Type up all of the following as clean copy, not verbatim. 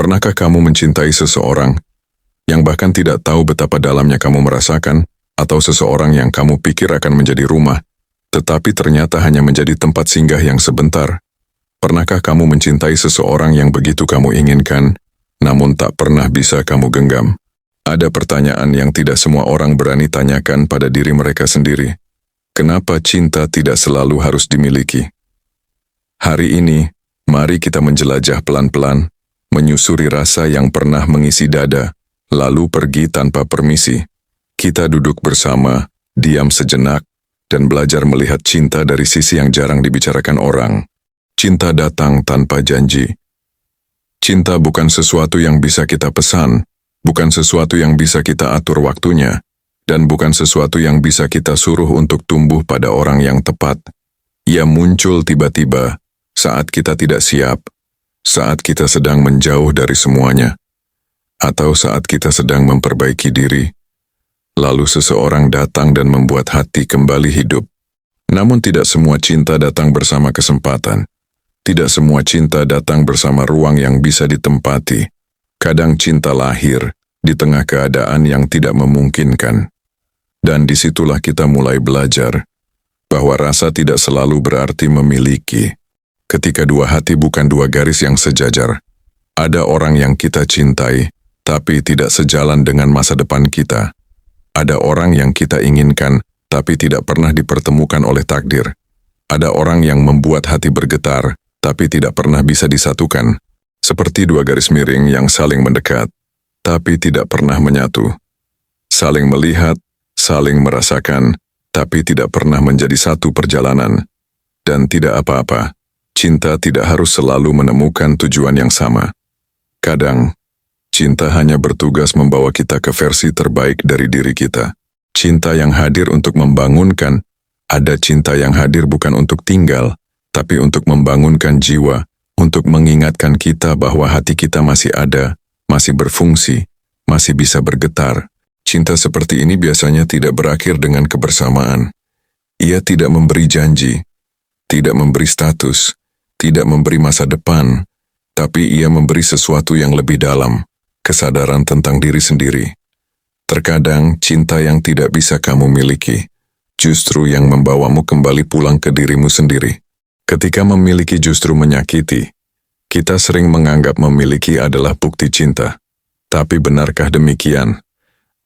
Pernahkah kamu mencintai seseorang yang bahkan tidak tahu betapa dalamnya kamu merasakan, atau seseorang yang kamu pikir akan menjadi rumah, tetapi ternyata hanya menjadi tempat singgah yang sebentar? Pernahkah kamu mencintai seseorang yang begitu kamu inginkan, namun tak pernah bisa kamu genggam? Ada pertanyaan yang tidak semua orang berani tanyakan pada diri mereka sendiri. Kenapa cinta tidak selalu harus dimiliki? Hari ini, mari kita menjelajah pelan-pelan, menyusuri rasa yang pernah mengisi dada, lalu pergi tanpa permisi. Kita duduk bersama, diam sejenak, dan belajar melihat cinta dari sisi yang jarang dibicarakan orang. Cinta datang tanpa janji. Cinta bukan sesuatu yang bisa kita pesan, bukan sesuatu yang bisa kita atur waktunya, dan bukan sesuatu yang bisa kita suruh untuk tumbuh pada orang yang tepat. Ia muncul tiba-tiba, saat kita tidak siap, saat kita sedang menjauh dari semuanya, atau saat kita sedang memperbaiki diri. Lalu seseorang datang dan membuat hati kembali hidup. Namun tidak semua cinta datang bersama kesempatan. Tidak semua cinta datang bersama ruang yang bisa ditempati. Kadang cinta lahir di tengah keadaan yang tidak memungkinkan. Dan disitulah kita mulai belajar bahwa rasa tidak selalu berarti memiliki. Ketika dua hati bukan dua garis yang sejajar, ada orang yang kita cintai, tapi tidak sejalan dengan masa depan kita. Ada orang yang kita inginkan, tapi tidak pernah dipertemukan oleh takdir. Ada orang yang membuat hati bergetar, tapi tidak pernah bisa disatukan. Seperti dua garis miring yang saling mendekat, tapi tidak pernah menyatu. Saling melihat, saling merasakan, tapi tidak pernah menjadi satu perjalanan. Dan tidak apa-apa, cinta tidak harus selalu menemukan tujuan yang sama. Kadang, cinta hanya bertugas membawa kita ke versi terbaik dari diri kita. Cinta yang hadir untuk membangunkan, ada cinta yang hadir bukan untuk tinggal, tapi untuk membangunkan jiwa, untuk mengingatkan kita bahwa hati kita masih ada, masih berfungsi, masih bisa bergetar. Cinta seperti ini biasanya tidak berakhir dengan kebersamaan. Ia tidak memberi janji, tidak memberi status, tidak memberi masa depan, tapi ia memberi sesuatu yang lebih dalam. Kesadaran tentang diri sendiri. Terkadang cinta yang tidak bisa kamu miliki, justru yang membawamu kembali pulang ke dirimu sendiri. Ketika memiliki justru menyakiti, kita sering menganggap memiliki adalah bukti cinta. Tapi benarkah demikian?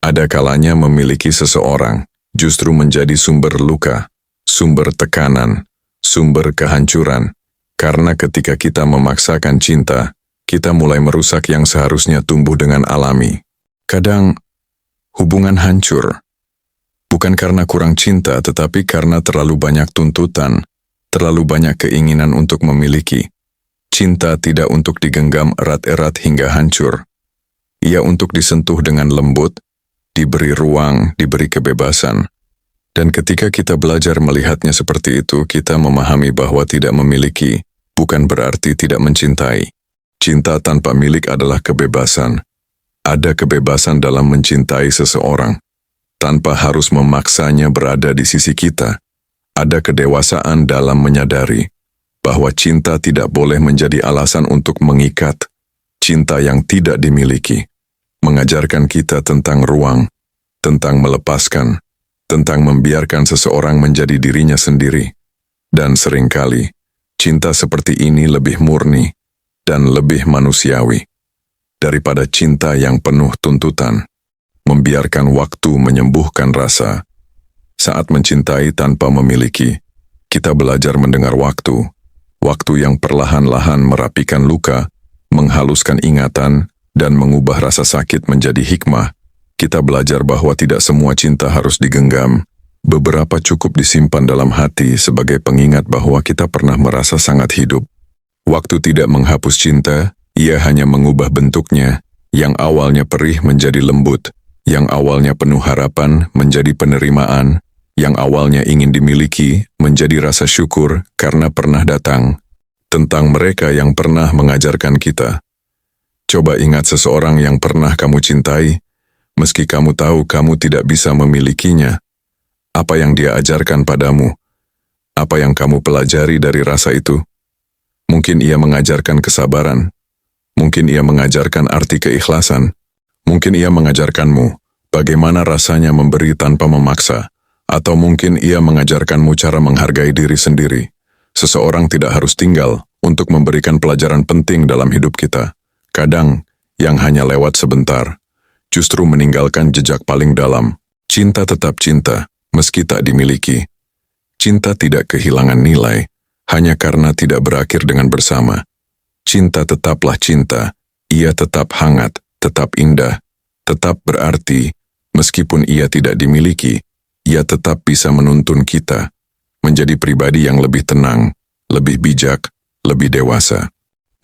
Ada kalanya memiliki seseorang justru menjadi sumber luka, sumber tekanan, sumber kehancuran. Karena ketika kita memaksakan cinta, kita mulai merusak yang seharusnya tumbuh dengan alami. Kadang, hubungan hancur. Bukan karena kurang cinta, tetapi karena terlalu banyak tuntutan, terlalu banyak keinginan untuk memiliki. Cinta tidak untuk digenggam erat-erat hingga hancur. Ia untuk disentuh dengan lembut, diberi ruang, diberi kebebasan. Dan ketika kita belajar melihatnya seperti itu, kita memahami bahwa tidak memiliki bukan berarti tidak mencintai. Cinta tanpa milik adalah kebebasan. Ada kebebasan dalam mencintai seseorang, tanpa harus memaksanya berada di sisi kita. Ada kedewasaan dalam menyadari bahwa cinta tidak boleh menjadi alasan untuk mengikat. Cinta yang tidak dimiliki mengajarkan kita tentang ruang, tentang melepaskan, tentang membiarkan seseorang menjadi dirinya sendiri. Dan seringkali, cinta seperti ini lebih murni dan lebih manusiawi daripada cinta yang penuh tuntutan. Membiarkan waktu menyembuhkan rasa. Saat mencintai tanpa memiliki, kita belajar mendengar waktu yang perlahan-lahan merapikan luka, menghaluskan ingatan, dan mengubah rasa sakit menjadi hikmah. Kita belajar bahwa tidak semua cinta harus digenggam. Beberapa cukup disimpan dalam hati sebagai pengingat bahwa kita pernah merasa sangat hidup. Waktu tidak menghapus cinta, ia hanya mengubah bentuknya, yang awalnya perih menjadi lembut, yang awalnya penuh harapan menjadi penerimaan, yang awalnya ingin dimiliki menjadi rasa syukur karena pernah datang. Tentang mereka yang pernah mengajarkan kita. Coba ingat seseorang yang pernah kamu cintai, meski kamu tahu kamu tidak bisa memilikinya. Apa yang dia ajarkan padamu? Apa yang kamu pelajari dari rasa itu? Mungkin ia mengajarkan kesabaran. Mungkin ia mengajarkan arti keikhlasan. Mungkin ia mengajarkanmu bagaimana rasanya memberi tanpa memaksa. Atau mungkin ia mengajarkanmu cara menghargai diri sendiri. Seseorang tidak harus tinggal untuk memberikan pelajaran penting dalam hidup kita. Kadang, yang hanya lewat sebentar, justru meninggalkan jejak paling dalam. Cinta tetap cinta, meski tak dimiliki. Cinta tidak kehilangan nilai, hanya karena tidak berakhir dengan bersama. Cinta tetaplah cinta, ia tetap hangat, tetap indah, tetap berarti, meskipun ia tidak dimiliki, ia tetap bisa menuntun kita menjadi pribadi yang lebih tenang, lebih bijak, lebih dewasa.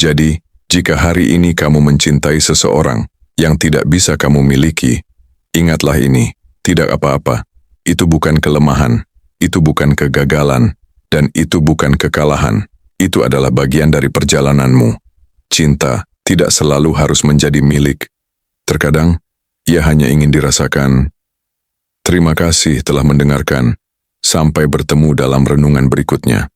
Jadi, jika hari ini kamu mencintai seseorang yang tidak bisa kamu miliki, ingatlah ini, tidak apa-apa. Itu bukan kelemahan, itu bukan kegagalan, dan itu bukan kekalahan. Itu adalah bagian dari perjalananmu. Cinta tidak selalu harus menjadi milik. Terkadang, ia hanya ingin dirasakan. Terima kasih telah mendengarkan. Sampai bertemu dalam renungan berikutnya.